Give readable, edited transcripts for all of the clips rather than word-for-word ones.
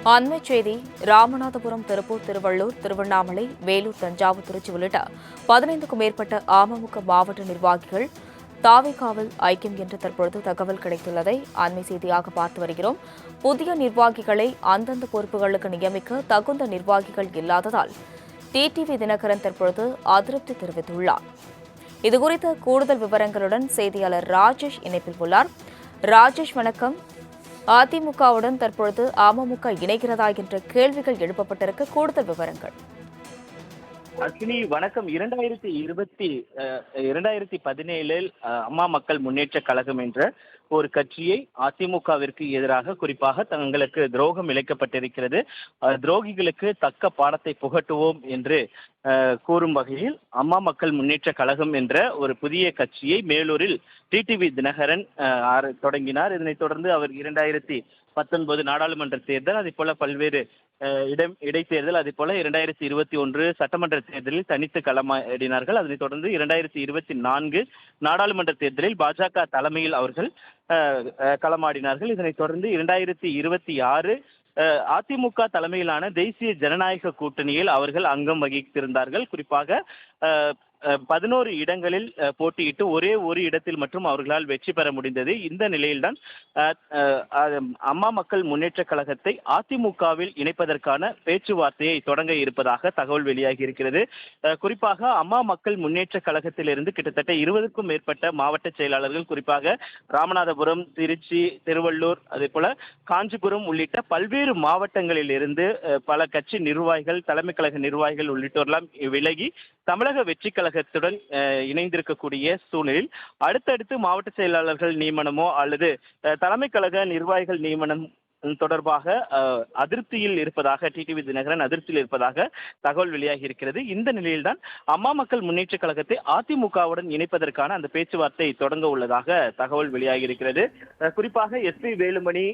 அண்மைச் செய்தி ராமநாதபுரம், திருப்பூர், திருவள்ளூர், திருவண்ணாமலை, வேலூர், தஞ்சாவூர், திருச்சி உள்ளிட்ட 15க்கும் மேற்பட்ட அமமுக மாவட்ட நிர்வாகிகள் தாவேகாவில் ஐக்கியம் என்று தற்பொழுது தகவல் கிடைத்துள்ளதை அண்மை செய்தியாக பார்த்து வருகிறோம். புதிய நிர்வாகிகளை அந்தந்த பொறுப்புகளுக்கு நியமிக்க தகுந்த நிர்வாகிகள் இல்லாததால் டிடிவி தினகரன் தற்பொழுது அதிருப்தி தெரிவித்துள்ளார். இதுகுறித்த கூடுதல் விவரங்களுடன் செய்தியாளர் ராஜேஷ் இணைப்பில் உள்ளார். ராஜேஷ், வணக்கம். அதிமுகவுடன் தற்பொழுது அமமுக இணைகிறதா என்ற கேள்விகள் எழுப்பப்பட்டிருக்க கூடுதல் விவரங்கள். அஸ்வினி வணக்கம். 2017 அம்மா மக்கள் முன்னேற்ற கழகம் என்ற ஒரு கட்சியை அதிமுகவிற்கு எதிராக குறிப்பாக தங்களுக்கு துரோகம் இழைக்கப்பட்டிருக்கிறது, துரோகிகளுக்கு தக்க பாடத்தை புகட்டுவோம் என்று கூறும் வகையில் அம்மா மக்கள் முன்னேற்ற கழகம் என்ற ஒரு புதிய கட்சியை மேலூரில் டிடிவி தினகரன் தொடங்கினார். இதனைத் தொடர்ந்து அவர் 2019 நாடாளுமன்ற தேர்தல், அதே போல பல்வேறு இடைத்தேர்தல், அதே போல 2021 சட்டமன்ற தேர்தலில் தனித்து களமாடினார்கள். அதனைத் தொடர்ந்து 2024 நாடாளுமன்ற தேர்தலில் பாஜக தலைமையில் அவர்கள் களமாடினார்கள். இதனைத் தொடர்ந்து 2026 அதிமுக தலைமையிலான தேசிய ஜனநாயக கூட்டணியில் அவர்கள் அங்கம் வகித்திருந்தார்கள். குறிப்பாக 11 இடங்களில் போட்டியிட்டு ஒரே ஒரு இடத்தில் மட்டும் அவர்களால் வெற்றி பெற முடிந்தது. இந்த நிலையில்தான் அம்மா மக்கள் முன்னேற்ற கழகத்தை அதிமுகவில் இணைப்பதற்கான பேச்சுவார்த்தையை தொடங்க இருப்பதாக தகவல் வெளியாகி இருக்கிறது. குறிப்பாக அம்மா மக்கள் முன்னேற்ற கழகத்திலிருந்து கிட்டத்தட்ட 20க்கும் மேற்பட்ட மாவட்ட செயலாளர்கள், குறிப்பாக ராமநாதபுரம், திருச்சி, திருவள்ளூர், அதே போல காஞ்சிபுரம் உள்ளிட்ட பல்வேறு மாவட்டங்களில் இருந்து பல கட்சி நிர்வாகிகள், தலைமை கழக நிர்வாகிகள் உள்ளிட்டோரெல்லாம் விலகி தமிழக வெற்றி கழகத்துடன் இணைந்திருக்கக்கூடிய சூழலில் அடுத்தடுத்து மாவட்ட செயலாளர்கள் நியமனமோ அல்லது தலைமை கழக நிர்வாகிகள் நியமனம் தொடர்பாக அதிருப்தியில் இருப்பதாக, டிடிவி தினகரன் அதிருப்தியில் இருப்பதாக தகவல் வெளியாகி இருக்கிறது. இந்த நிலையில்தான் அம்மா மக்கள் முன்னேற்ற கழகத்தை அதிமுகவுடன் இணைப்பதற்கான அந்த பேச்சுவார்த்தை தொடங்க உள்ளதாக தகவல் வெளியாகி இருக்கிறது. குறிப்பாக எஸ்பி வேலுமணி,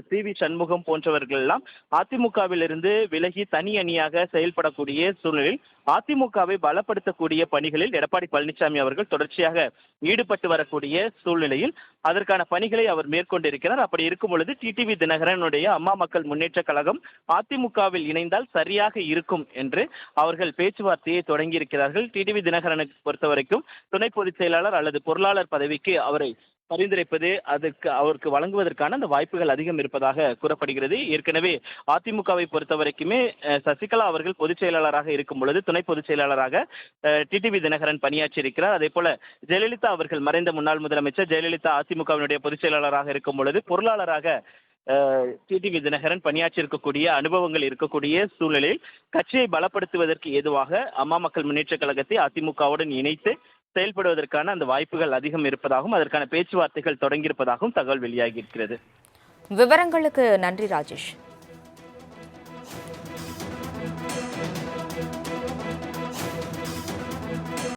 CV சண்முகம் போன்றவர்கள் எல்லாம் அதிமுகவில் இருந்து விலகி தனி அணியாக செயல்படக்கூடிய சூழலில் அதிமுகவை பலப்படுத்தக்கூடிய பணிகளில் எடப்பாடி பழனிசாமி அவர்கள் தொடர்ச்சியாக ஈடுபட்டு வரக்கூடிய சூழ்நிலையில் அதற்கான பணிகளை அவர் மேற்கொண்டிருக்கிறார். அப்படி இருக்கும் பொழுது டிடிவி தினகரனுடைய அம்மா மக்கள் முன்னேற்ற கழகம் அதிமுகவில் இணைந்தால் சரியாக இருக்கும் என்று அவர்கள் பேச்சுவார்த்தையை தொடங்கியிருக்கிறார்கள். டிடிவி தினகரனை பொறுத்தவரைக்கும் துணை பொதுச் செயலாளர் அல்லது பொருளாளர் பதவிக்கு அவரை பரிந்துரைப்பது, அவருக்கு வழங்குவதற்கான அந்த வாய்ப்புகள் அதிகம் இருப்பதாக கூறப்படுகிறது. ஏற்கனவே அதிமுகவை பொறுத்த வரைக்குமே சசிகலா அவர்கள் பொதுச் செயலாளராக இருக்கும் பொழுது துணை பொதுச் செயலாளராக டிடிவி தினகரன் பணியாற்றி இருக்கிறார். அதே போல ஜெயலலிதா அவர்கள், மறைந்த முன்னாள் முதலமைச்சர் ஜெயலலிதா அதிமுகவினுடைய பொதுச் செயலாளராக இருக்கும் பொழுது பொருளாளராக டிடிவி தினகரன் பணியாற்றி இருக்கக்கூடிய அனுபவங்கள் இருக்கக்கூடிய சூழலில் கட்சியை பலப்படுத்துவதற்கு ஏதுவாக அம்மா மக்கள் முன்னேற்ற கழகத்தை அதிமுகவுடன் இணைத்து செயல்படுவதற்கான அந்த வாய்ப்புகள் அதிகம் இருப்பதாகவும் அதற்கான பேச்சுவார்த்தைகள் தொடங்கியிருப்பதாகவும் தகவல் வெளியாகி இருக்கிறது. விவரங்களுக்கு நன்றி ராஜேஷ்.